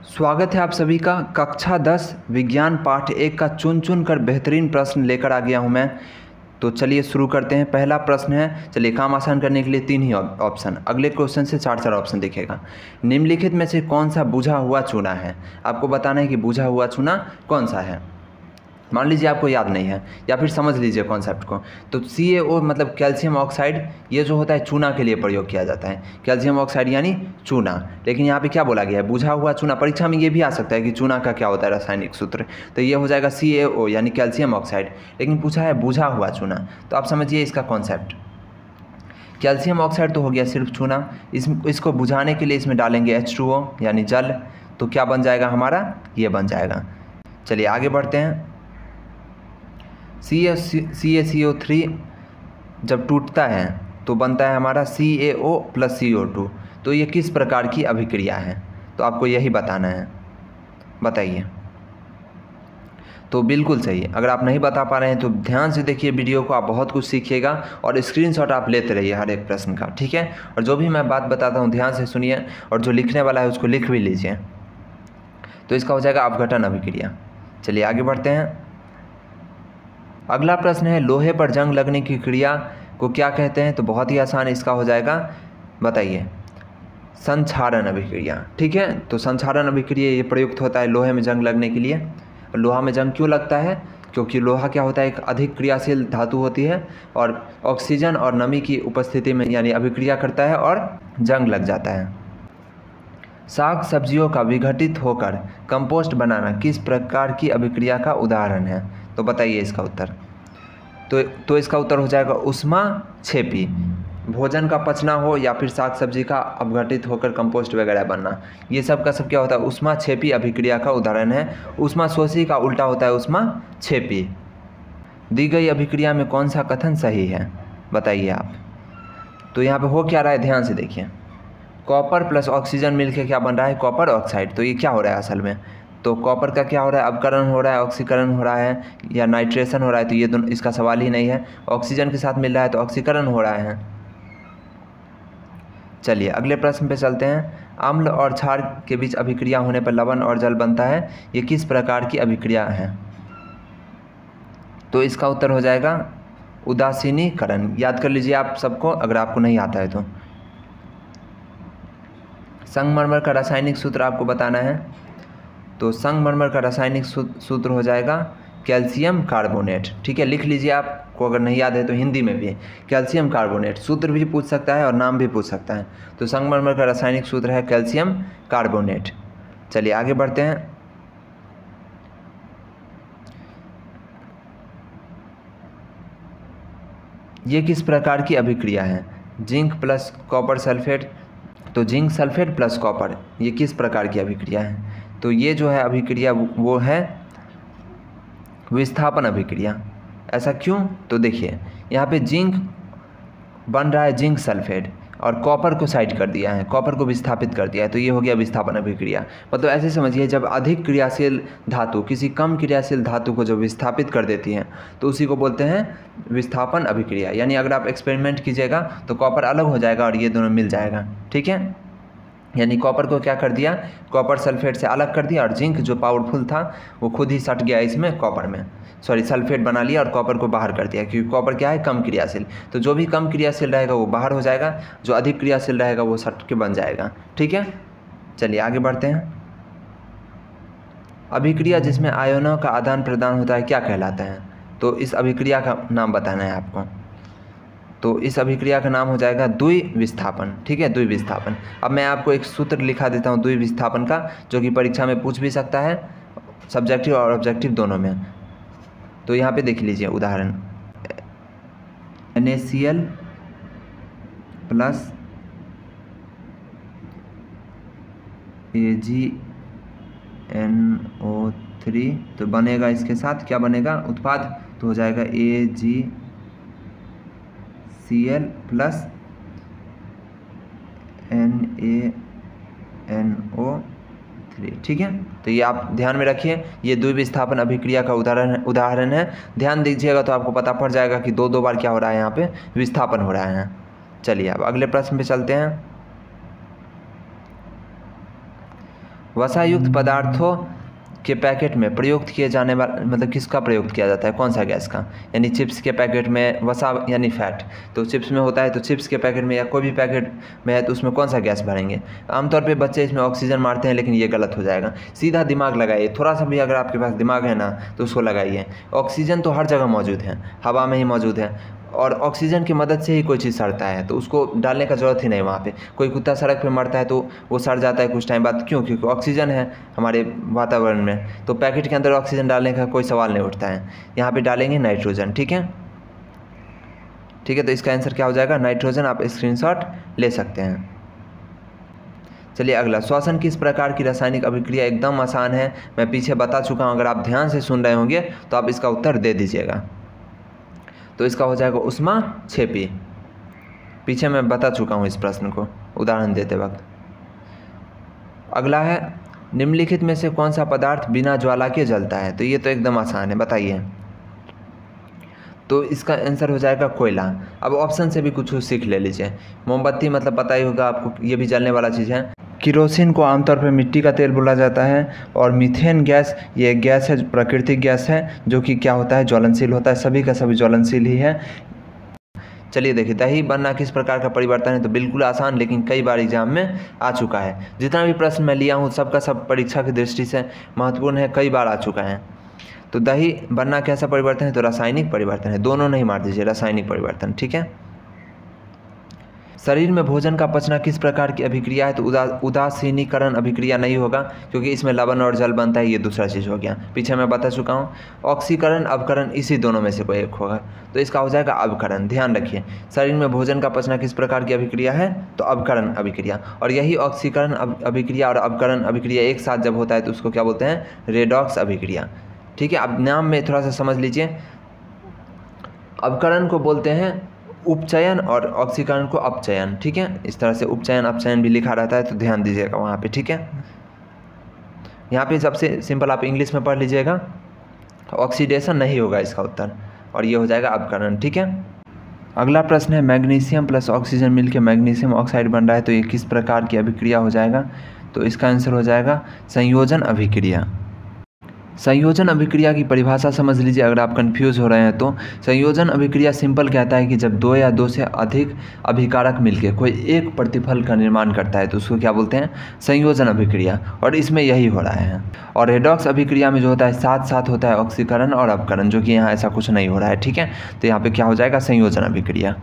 स्वागत है आप सभी का कक्षा 10 विज्ञान पाठ 1 का चुन चुन कर बेहतरीन प्रश्न लेकर आ गया हूं मैं। तो चलिए शुरू करते हैं। पहला प्रश्न है, चलिए काम आसान करने के लिए 3 ही ऑप्शन, अगले क्वेश्चन से 4 ऑप्शन दिखेगा। निम्नलिखित में से कौन सा बुझा हुआ चूना है? आपको बताना है कि बुझा हुआ चूना कौन सा है। मान लीजिए आपको याद नहीं है या फिर समझ लीजिए कॉन्सेप्ट को। तो CaO मतलब कैल्शियम ऑक्साइड, ये जो होता है चूना के लिए प्रयोग किया जाता है। कैल्शियम ऑक्साइड यानी चूना। लेकिन यहाँ पे क्या बोला गया है? बुझा हुआ चूना। परीक्षा में ये भी आ सकता है कि चूना का क्या होता है रासायनिक सूत्र, तो ये हो जाएगा CaO यानी कैल्शियम ऑक्साइड। लेकिन पूछा है बुझा हुआ चूना, तो आप समझिए इसका कॉन्सेप्ट। कैल्शियम ऑक्साइड तो हो गया सिर्फ चूना, इसको बुझाने के लिए इसमें डालेंगे H2O यानी जल, तो क्या बन जाएगा हमारा? ये बन जाएगा। चलिए आगे बढ़ते हैं। CaCO3 जब टूटता है तो बनता है हमारा CaO + CO2। तो ये किस प्रकार की अभिक्रिया है? तो आपको यही बताना है, बताइए। तो बिल्कुल सही। अगर आप नहीं बता पा रहे हैं तो ध्यान से देखिए वीडियो को, आप बहुत कुछ सीखिएगा और स्क्रीनशॉट आप लेते रहिए हर एक प्रश्न का, ठीक है। और जो भी मैं बात बताता हूँ ध्यान से सुनिए, और जो लिखने वाला है उसको लिख भी लीजिए। तो इसका हो जाएगा अपघटन अभिक्रिया। चलिए आगे बढ़ते हैं। अगला प्रश्न है, लोहे पर जंग लगने की क्रिया को क्या कहते हैं? तो बहुत ही आसान, इसका हो जाएगा, बताइए, संक्षारण अभिक्रिया, ठीक है। तो संक्षारण अभिक्रिया ये प्रयुक्त होता है लोहे में जंग लगने के लिए। लोहा में जंग क्यों लगता है? क्योंकि लोहा क्या होता है, एक अधिक क्रियाशील धातु होती है और ऑक्सीजन और नमी की उपस्थिति में यानी अभिक्रिया करता है और जंग लग जाता है। साग सब्जियों का विघटित होकर कंपोस्ट बनाना किस प्रकार की अभिक्रिया का उदाहरण है? तो बताइए इसका उत्तर। तो इसका उत्तर हो जाएगा ऊष्माक्षेपी। भोजन का पचना हो या फिर साग सब्जी का अपघटित होकर कंपोस्ट वगैरह बनना, ये सब का सब क्या होता है? ऊष्माक्षेपी अभिक्रिया का उदाहरण है। ऊष्माशोषी का उल्टा होता है ऊष्माक्षेपी। दी गई अभिक्रिया में कौन सा कथन सही है? बताइए आप। तो यहाँ पे हो क्या रहा है, ध्यान से देखिए। कॉपर प्लस ऑक्सीजन मिलकर क्या बन रहा है? Copper oxide. तो ये क्या हो रहा है असल में? तो कॉपर का क्या हो रहा है? अपकरण हो रहा है, ऑक्सीकरण हो रहा है या नाइट्रेशन हो रहा है? तो ये दोनों, इसका सवाल ही नहीं है। ऑक्सीजन के साथ मिल रहा है तो ऑक्सीकरण हो रहा है। चलिए अगले प्रश्न पे चलते हैं। अम्ल और क्षार के बीच अभिक्रिया होने पर लवण और जल बनता है, ये किस प्रकार की अभिक्रिया है? तो इसका उत्तर हो जाएगा उदासीनीकरण। याद कर लीजिए आप सबको, अगर आपको नहीं आता है तो। संगमरमर का रासायनिक सूत्र आपको बताना है। तो संगमरमर का रासायनिक सूत्र हो जाएगा कैल्शियम कार्बोनेट, ठीक है। लिख लीजिए, आपको अगर नहीं याद है तो हिंदी में भी कैल्शियम कार्बोनेट। सूत्र भी पूछ सकता है और नाम भी पूछ सकता है। तो संगमरमर का रासायनिक सूत्र है कैल्शियम कार्बोनेट। चलिए आगे बढ़ते हैं। ये किस प्रकार की अभिक्रिया है? Zinc plus copper sulphate. तो जिंक सल्फेट प्लस कॉपर, ये किस प्रकार की अभिक्रिया है? तो ये जो है अभिक्रिया वो है विस्थापन अभिक्रिया। ऐसा क्यों? तो देखिए यहाँ पे जिंक बन रहा है जिंक सल्फेट और कॉपर को साइड कर दिया है, कॉपर को विस्थापित कर दिया है, तो ये हो गया विस्थापन अभिक्रिया। मतलब ऐसे समझिए, जब अधिक क्रियाशील धातु किसी कम क्रियाशील धातु को जो विस्थापित कर देती है तो उसी को बोलते हैं विस्थापन अभिक्रिया। यानी अगर आप एक्सपेरिमेंट कीजिएगा तो कॉपर अलग हो जाएगा और ये दोनों मिल जाएगा, ठीक है। यानी कॉपर को क्या कर दिया, कॉपर सल्फेट से अलग कर दिया, और जिंक जो पावरफुल था वो खुद ही सट गया इसमें कॉपर में, सल्फेट बना लिया और कॉपर को बाहर कर दिया, क्योंकि कॉपर क्या है, कम क्रियाशील। तो जो भी कम क्रियाशील रहेगा वो बाहर हो जाएगा, जो अधिक क्रियाशील रहेगा वो सट के बन जाएगा, ठीक है। चलिए आगे बढ़ते हैं। अभिक्रिया जिसमें आयनों का आदान प्रदान होता है क्या कहलाता है? तो इस अभिक्रिया का नाम बताना है आपको। तो इस अभिक्रिया का नाम हो जाएगा द्विविस्थापन, ठीक है, द्विविस्थापन। अब मैं आपको एक सूत्र लिखा देता हूँ द्विविस्थापन का, जो कि परीक्षा में पूछ भी सकता है, सब्जेक्टिव और ऑब्जेक्टिव दोनों में। तो यहाँ पे देख लीजिए उदाहरण, NaCl प्लस AgNO3, तो बनेगा इसके साथ क्या बनेगा उत्पाद? तो हो जाएगा AgCl प्लस NaNO3, ठीक है। तो ये आप ध्यान में रखिए, ये द्विविस्थापन अभिक्रिया का उदाहरण है। ध्यान दीजिएगा तो आपको पता पड़ जाएगा कि दो बार क्या हो रहा है, यहाँ पे विस्थापन हो रहा है। चलिए अब अगले प्रश्न पे चलते हैं। वसायुक्त पदार्थों के पैकेट में प्रयुक्त किए जाने वाला मतलब किसका प्रयोग किया जाता है, कौन सा गैस का। यानी चिप्स के पैकेट में वसा यानी फैट, तो चिप्स में होता है, तो चिप्स के पैकेट में या कोई भी पैकेट में है तो उसमें कौन सा गैस भरेंगे। आमतौर पे बच्चे इसमें ऑक्सीजन मारते हैं, लेकिन ये गलत हो जाएगा। सीधा दिमाग लगाइए, थोड़ा सा भी अगर आपके पास दिमाग है ना तो उसको लगाइए। ऑक्सीजन तो हर जगह मौजूद है, हवा में ही मौजूद है, और ऑक्सीजन की मदद से ही कोई चीज़ सड़ता है, तो उसको डालने का ज़रूरत ही नहीं। वहाँ पे कोई कुत्ता सड़क पे मरता है तो वो सड़ जाता है कुछ टाइम बाद, क्यों? क्योंकि ऑक्सीजन है हमारे वातावरण में, तो पैकेट के अंदर ऑक्सीजन डालने का कोई सवाल नहीं उठता है। यहाँ पे डालेंगे नाइट्रोजन। ठीक है, ठीक है, तो इसका आंसर क्या हो जाएगा, नाइट्रोजन। आप स्क्रीनशॉट ले सकते हैं। चलिए अगला, श्वसन किस प्रकार की रासायनिक अभिक्रिया। एकदम आसान है, मैं पीछे बता चुका हूँ, अगर आप ध्यान से सुन रहे होंगे तो आप इसका उत्तर दे दीजिएगा। तो इसका हो जाएगा ऊष्माक्षेपी। पीछे मैं बता चुका हूँ इस प्रश्न को उदाहरण देते वक्त। अगला है, निम्नलिखित में से कौन सा पदार्थ बिना ज्वाला के जलता है। तो ये तो एकदम आसान है, बताइए। तो इसका आंसर हो जाएगा कोयला। अब ऑप्शन से भी कुछ सीख ले लीजिए। मोमबत्ती मतलब पता ही होगा आपको, ये भी जलने वाला चीज़ है। केरोसिन को आमतौर पर मिट्टी का तेल बोला जाता है। और मीथेन गैस, ये गैस है, प्राकृतिक गैस है, जो कि क्या होता है, ज्वलनशील होता है। सभी का सभी ज्वलनशील ही है। चलिए देखिए, दही बनना किस प्रकार का परिवर्तन है। तो बिल्कुल आसान, लेकिन कई बार एग्जाम में आ चुका है। जितना भी प्रश्न मैं लिया हूँ सबका सब परीक्षा की दृष्टि से महत्वपूर्ण है, कई बार आ चुका है। तो दही बनना कैसा परिवर्तन है, तो रासायनिक परिवर्तन है। दोनों नहीं मार दीजिए, रासायनिक परिवर्तन। ठीक है। शरीर में भोजन का पचना किस प्रकार की अभिक्रिया है। तो उदासीनीकरण अभिक्रिया नहीं होगा, क्योंकि इसमें लवण और जल बनता है, ये दूसरा चीज़ हो गया, पीछे मैं बता चुका हूँ। ऑक्सीकरण, अवकरण, इसी दोनों में से कोई एक होगा, तो इसका हो जाएगा अवकरण। ध्यान रखिए, शरीर में भोजन का पचना किस प्रकार की अभिक्रिया है, तो अवकरण अभिक्रिया। और यही ऑक्सीकरण अभिक्रिया और अवकरण अभिक्रिया एक साथ जब होता है तो उसको क्या बोलते हैं, रेडॉक्स अभिक्रिया। ठीक है, अब नाम में थोड़ा सा समझ लीजिए। अवकरण को बोलते हैं उपचयन और ऑक्सीकरण को अपचयन। ठीक है, इस तरह से उपचयन अपचयन भी लिखा रहता है, तो ध्यान दीजिएगा वहाँ पे। ठीक है, यहाँ पे सबसे सिंपल आप इंग्लिश में पढ़ लीजिएगा, ऑक्सीडेशन नहीं होगा इसका उत्तर, और ये हो जाएगा अपकरण। ठीक है। अगला प्रश्न है, मैग्नीशियम प्लस ऑक्सीजन मिलकर मैग्नीशियम ऑक्साइड बन रहा है, तो ये किस प्रकार की अभिक्रिया हो जाएगा। तो इसका आंसर हो जाएगा संयोजन अभिक्रिया। संयोजन अभिक्रिया की परिभाषा समझ लीजिए, अगर आप कंफ्यूज हो रहे हैं तो। संयोजन अभिक्रिया सिंपल कहता है कि जब दो या दो से अधिक अभिकारक मिलकर कोई एक प्रतिफल का निर्माण करता है तो उसको क्या बोलते हैं, संयोजन अभिक्रिया। और इसमें यही हो रहा है। और रेडॉक्स अभिक्रिया में जो होता है साथ साथ होता है ऑक्सीकरण और अपकरण, जो कि यहाँ ऐसा कुछ नहीं हो रहा है। ठीक है, तो यहाँ पे क्या हो जाएगा, संयोजन अभिक्रिया।